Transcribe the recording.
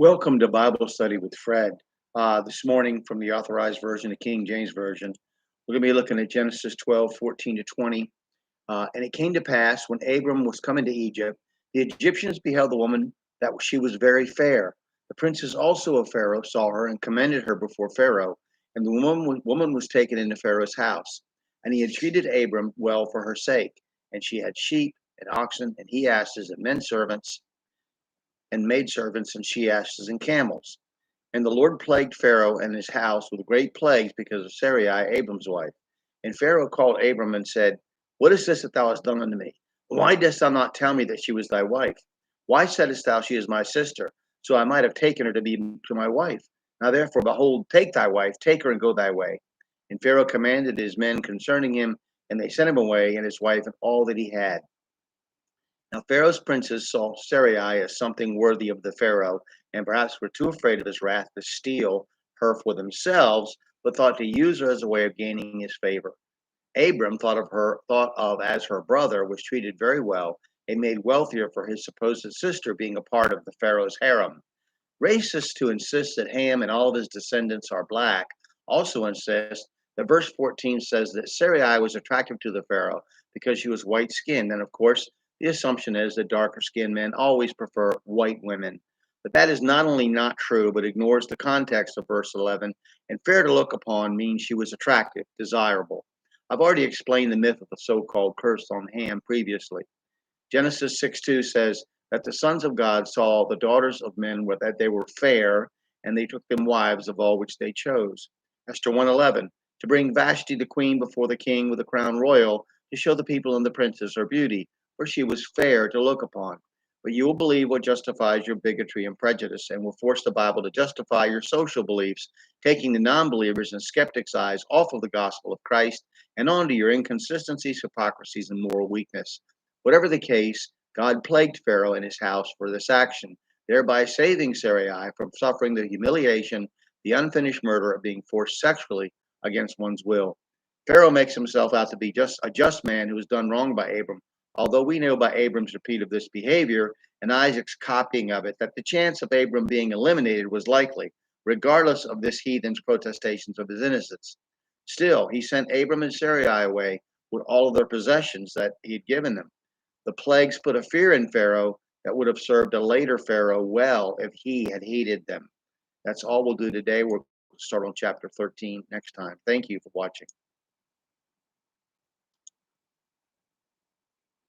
Welcome to Bible Study with Fred. This morning, from the Authorized Version, the King James Version, we're going to be looking at Genesis 12:14 to 20. And it came to pass, when Abram was coming to Egypt, the Egyptians beheld the woman, that she was very fair. The princes also of Pharaoh saw her and commended her before Pharaoh. And the woman was taken into Pharaoh's house. And he had treated Abram well for her sake. And she had sheep and oxen and he asses and men servants and maidservants and she asses and camels. And the Lord plagued Pharaoh and his house with great plagues because of Sarai, Abram's wife. And Pharaoh called Abram and said, What is this that thou hast done unto me? Why dost thou not tell me that she was thy wife? Why saidst thou, She is my sister? So I might have taken her to be to my wife. Now therefore, behold, take thy wife, take her and go thy way. And Pharaoh commanded his men concerning him, and they sent him away, and his wife, and all that he had. Now Pharaoh's princes saw Sarai as something worthy of the Pharaoh, and perhaps were too afraid of his wrath to steal her for themselves, but thought to use her as a way of gaining his favor. Abram thought of as her brother, was treated very well, and made wealthier for his supposed sister being a part of the Pharaoh's harem. Racists who insist that Ham and all of his descendants are black also insist that verse 14 says that Sarai was attractive to the Pharaoh because she was white skinned. And of course, the assumption is that darker skinned men always prefer white women. But that is not only not true, but ignores the context of verse 11. And fair to look upon means she was attractive, desirable. I've already explained the myth of the so called curse on Ham previously. Genesis 6:2 says that the sons of God saw the daughters of men that they were fair, and they took them wives of all which they chose. Esther 1:11, to bring Vashti the queen before the king with a crown royal, to show the people and the princes her beauty, for she was fair to look upon. But you will believe what justifies your bigotry and prejudice, and will force the Bible to justify your social beliefs, taking the non-believers and skeptics' eyes off of the gospel of Christ and onto your inconsistencies, hypocrisies, and moral weakness. Whatever the case, God plagued Pharaoh and his house for this action, thereby saving Sarai from suffering the humiliation, the unfinished murder of being forced sexually against one's will. Pharaoh makes himself out to be just a just man who was done wrong by Abram, although we know by Abram's repeat of this behavior and Isaac's copying of it that the chance of Abram being eliminated was likely, regardless of this heathen's protestations of his innocence. Still, he sent Abram and Sarai away with all of their possessions that he had given them. The plagues put a fear in Pharaoh that would have served a later Pharaoh well if he had heeded them. That's all we'll do today. We'll start on chapter 13 next time. Thank you for watching.